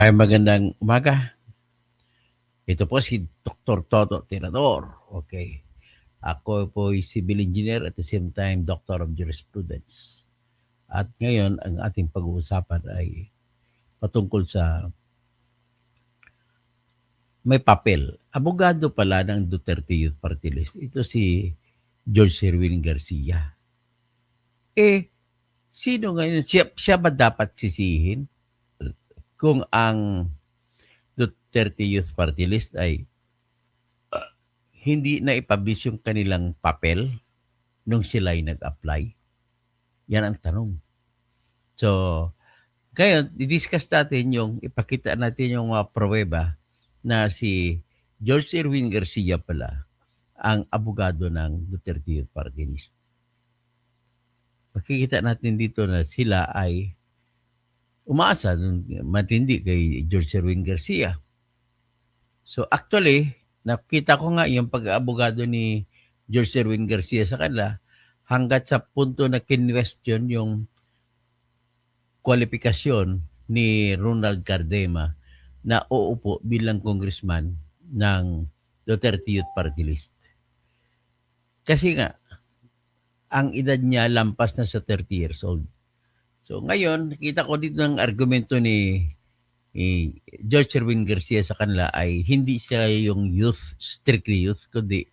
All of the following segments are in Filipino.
Ay, magandang umaga. Ito po si Dr. Toto Tirador. Okay. Ako po ay civil engineer at the same time Doctor of Jurisprudence. At ngayon, ang ating pag-uusapan ay patungkol sa may papel. Abogado pala ng Duterte Youth Party List. Ito si George Sherwin Garcia. Sino ngayon? Siya ba dapat sisihin kung ang Duterte Youth Party List ay hindi na ipublish yung kanilang papel nung sila ay nag-apply? Yan ang tanong. So, ngayon, i-discuss natin yung, ipakita natin yung mga pruweba na si George Erwin Garcia pala ang abogado ng Duterte Youth Party List. Makikita natin dito na sila ay umaasa matindi kay George Erwin Garcia. So actually, nakita ko nga yung pag-abogado ni George Erwin Garcia sa kanila hanggat sa punto na kinwestiyon yung kwalifikasyon ni Ronald Cardema na uupo bilang congressman ng Duterte Youth Party List. Kasi nga, ang edad niya lampas na sa 30 years old. So ngayon, nakita ko dito ng argumento ni George Erwin Garcia sa kanila ay hindi siya yung youth, strictly youth, kundi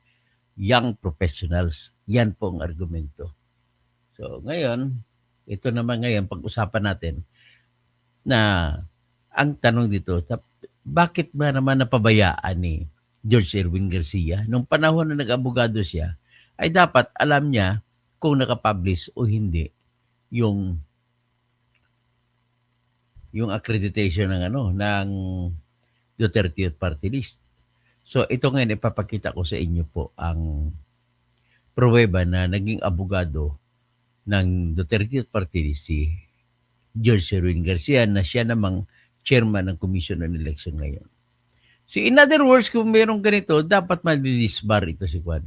young professionals. Yan po ang argumento. So ngayon, ito naman ngayon, pag-usapan natin na ang tanong dito, bakit ba naman napabayaan ni George Erwin Garcia? Nung panahon na nag-abogado siya, ay dapat alam niya kung nakapublish o hindi yung accreditation ng Duterte Youth Party List. So ito ngayon ipapakita ko sa inyo po ang pruweba na naging abogado ng Duterte Youth Party List si George Erwin Garcia na siya namang chairman ng Commission on Election ngayon. So in other words, kung mayroong ganito, dapat ma-disbar ito si Juan.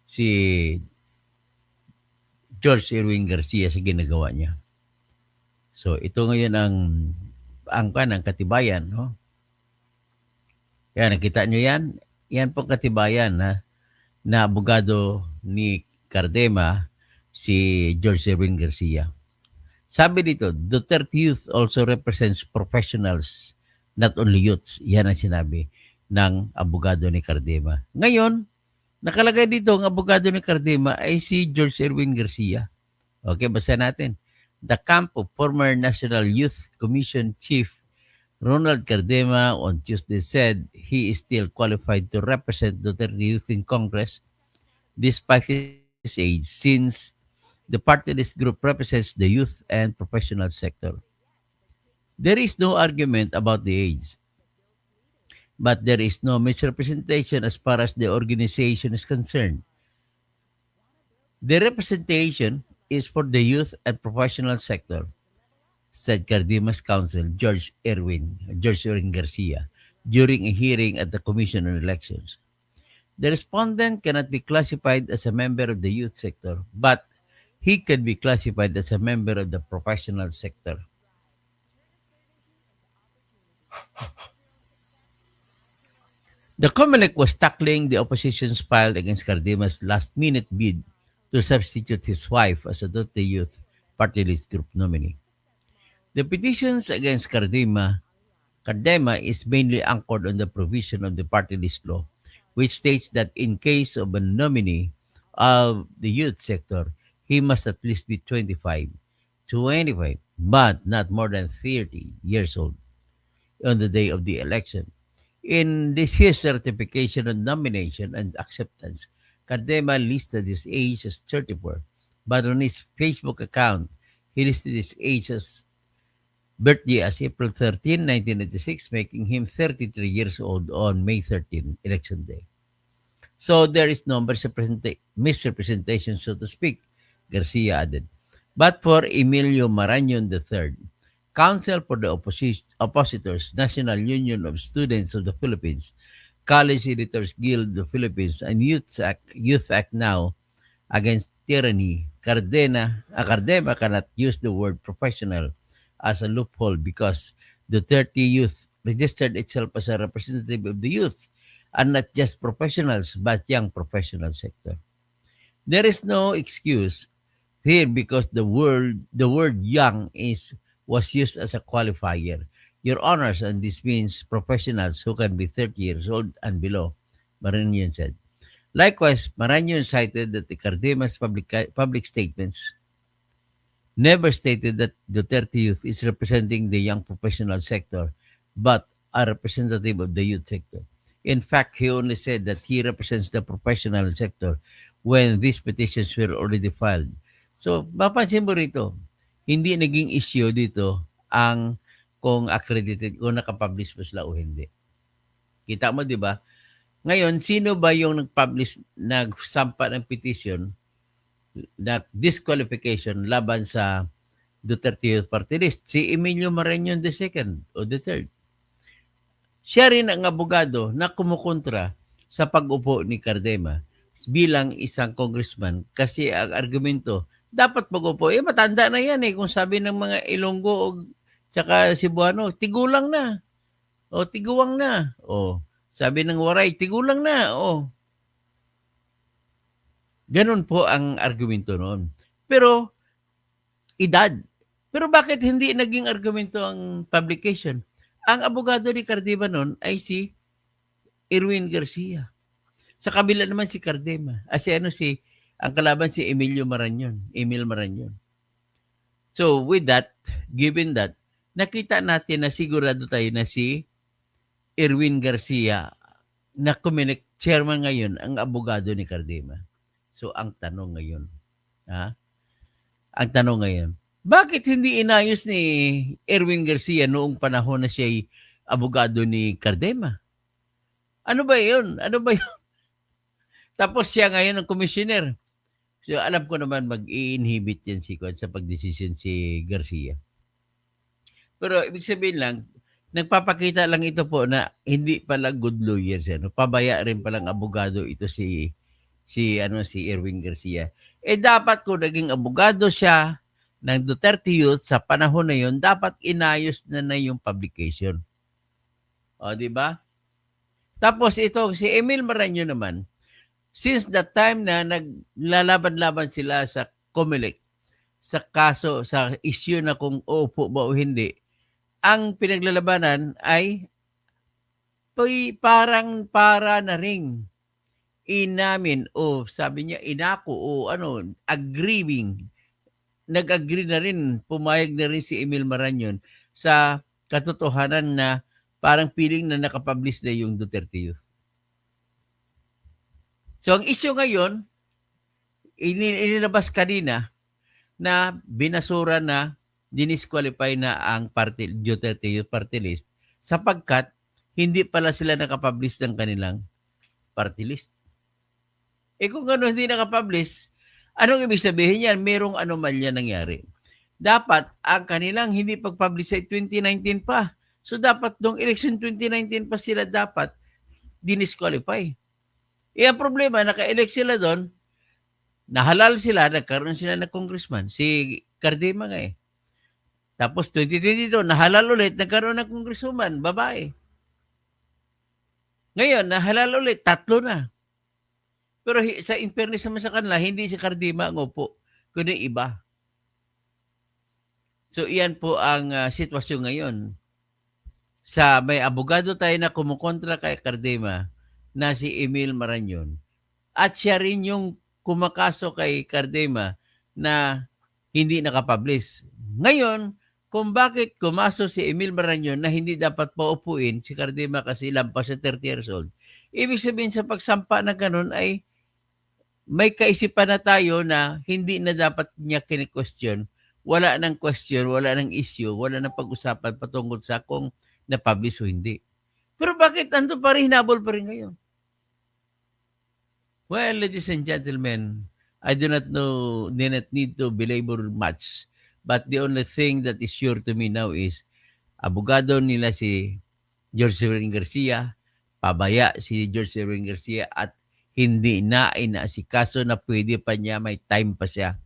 Si George Erwin Garcia sa ginagawa niya. So ito ngayon ang katibayan, no? Yan, nakita nyo yan? Yan pong katibayan na abogado ni Cardema, si George Erwin Garcia. Sabi dito, Duterte Youth also represents professionals, not only youths. Yan ang sinabi ng abogado ni Cardema. Ngayon, nakalagay dito ang abogado ni Cardema ay si George Erwin Garcia. Okay, basa natin. The camp of former National Youth Commission Chief Ronald Cardema on Tuesday said he is still qualified to represent Duterte Youth in Congress despite his age, since the party list group represents the youth and professional sector. There is no argument about the age, but there is no misrepresentation as far as the organization is concerned. The representation is for the youth and professional sector, said Cardema's counsel, George Erwin Garcia, during a hearing at the Commission on Elections. The respondent cannot be classified as a member of the youth sector, but he can be classified as a member of the professional sector. The COMELEC was tackling the opposition's filed against Cardema's last-minute bid to substitute his wife as a Duterte Youth Party List Group nominee. The petitions against Cardema is mainly anchored on the provision of the party list law, which states that in case of a nominee of the youth sector, he must at least be 25, but not more than 30 years old on the day of the election. In his certification on nomination and acceptance, Cardema listed his age as 34, but on his Facebook account, he listed his age as birthday as April 13, 1996, making him 33 years old on May 13, election day. So there is no misrepresentation, so to speak, Garcia added. But for Emilio Marañon III, counsel for the oppositors, National Union of Students of the Philippines, College Editors Guild of the Philippines, and Youth Act Now Against Tyranny, Cardema cannot use the word professional as a loophole because the 30 Youth registered itself as a representative of the youth, and not just professionals, but young professional sector. There is no excuse here because the word young was used as a qualifier. Your honors, and this means professionals who can be 30 years old and below, Maranion said. Likewise, Maranion cited that the Cardema's public statements never stated that Duterte Youth is representing the young professional sector, but a representative of the youth sector. In fact, he only said that he represents the professional sector when these petitions were already filed. So, mapansin mo rito, hindi naging issue dito ang kung accredited, kung nakapublish ba sila o hindi. Kita mo, di ba? Ngayon, sino ba yung nag-publish, nagsampa ng petition na disqualification laban sa Duterte Youth Party List? Si Emilio Marañon II o III. Siya rin ang abogado na kumukontra sa pag-upo ni Cardema bilang isang congressman kasi ang argumento, dapat mag-upo. Matanda na yan kung sabi ng mga Ilonggo o tsaka Cebuano, tigulang na. O tiguwang na. O sabi ng Waray, tigulang na. O ganun po ang argumento noon. Pero edad. Pero bakit hindi naging argumento ang publication? Ang abogado ni Cardema noon ay si Erwin Garcia. Sa kabila naman si Cardema. Ang kalaban si Emil Marañon. So with that, given that, nakita natin na sigurado tayo na si Erwin Garcia na chairman ngayon ang abogado ni Cardema. So ang tanong ngayon, bakit hindi inayos ni Erwin Garcia noong panahon na siya ay abogado ni Cardema? Ano ba yun? Tapos siya ngayon ang commissioner. So alam ko naman mag-i-inhibit yan sa pagdesisyon si Garcia. Pero ibig sabihin lang, nagpapakita lang ito po na hindi pala good lawyers. Pabaya rin palang abogado ito si Erwin Garcia. Dapat kung naging abogado siya ng Duterte Youth sa panahon na yun, dapat inayos na yung publication. O, di ba? Tapos ito, si Emil Marañon naman, since that time na naglalaban-laban sila sa COMELEC, sa kaso, sa issue na kung uupo ba o hindi, ang pinaglalabanan ay parang para na ring inamin o sabi niya inako o nag-agree na rin, pumayag na rin si Emil Marañon sa katotohanan na parang feeling na nakapublish na yung Duterte Youth. So ang issue ngayon, inilabas kanina na binasura na dinisqualify na ang Duterte Youth Party List sapagkat hindi pala sila nakapublish ng kanilang party list. Kung ano hindi nakapublish, anong ibig sabihin yan? Merong anomalya nangyari. Dapat ang kanilang hindi pag-publish ay 2019 pa. So dapat noong election 2019 pa sila dapat dinisqualify. Ang problema, naka-elect sila doon, nahalal sila, nagkaroon sila ng congressman. Si Cardema nga Tapos 2022, nahalal ulit, nagkaroon ng congresswoman, babae. Ngayon, nahalal ulit, 3 na. Pero sa in fairness naman sa kanila, hindi si Cardema ang upo, kundi iba. So iyan po ang sitwasyon ngayon. May abogado tayo na kumukontra kay Cardema na si Emil Marañon. At siya rin yung kumakaso kay Cardema na hindi nakapublish. Ngayon, kung bakit kumaso si Emil Marañon na hindi dapat paupuin si Cardema kasi lampas sa 30 years old, ibig sabihin sa pagsampa na ganun ay may kaisipan na tayo na hindi na dapat niya kine-question. Wala nang question, wala nang issue, wala nang pag-usapan patungkol sa kung na-publish o hindi. Pero bakit nandun pa rin, hinabol pa rin ngayon? Well, ladies and gentlemen, I do not need to belabor much. But the only thing that is sure to me now is abogado nila si George Erwin Garcia, pabaya si George Erwin Garcia at hindi na inaasikaso na pwede pa niya, may time pa siya.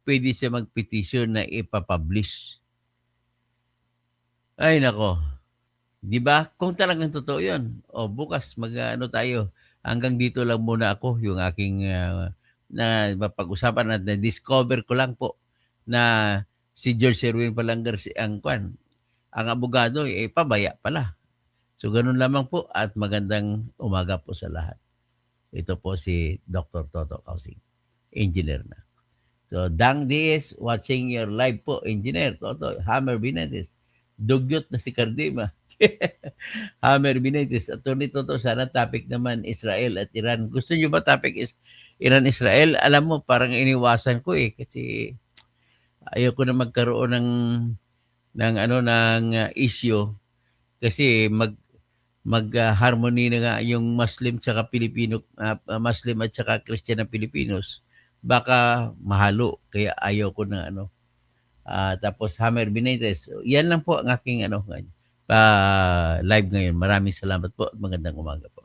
Pwede siya mag-petition na ipapublish. Ay nako, 'Di ba? Kung talagang totoo 'yun, o bukas mag-aano tayo, hanggang dito lang muna ako yung aking, na mapag-usapan at na-discover ko lang po na si George Sherwin palang ang ang abogado, eh, pabaya pala. So gano'n lamang po at magandang umaga po sa lahat. Ito po si Dr. Toto Kausing, engineer na. So Dang Diaz watching your live po, Engineer Toto, Hammer Binantes, dugyot na si Cardima. Hammer Benitez, Attorney Toto, sana topic naman Israel at Iran. Gusto niyo ba topic is Iran-Israel? Alam mo, parang iniwasan ko eh kasi ayoko na magkaroon ng issue kasi harmony na nga yung Muslim tsaka Pilipino, Muslim at tsaka Christian na Pilipinos. Baka mahalo kaya ayaw ko na tapos Hammer Benitez. Yan lang po ang aking live ngayon. Maraming salamat po at magandang umaga po.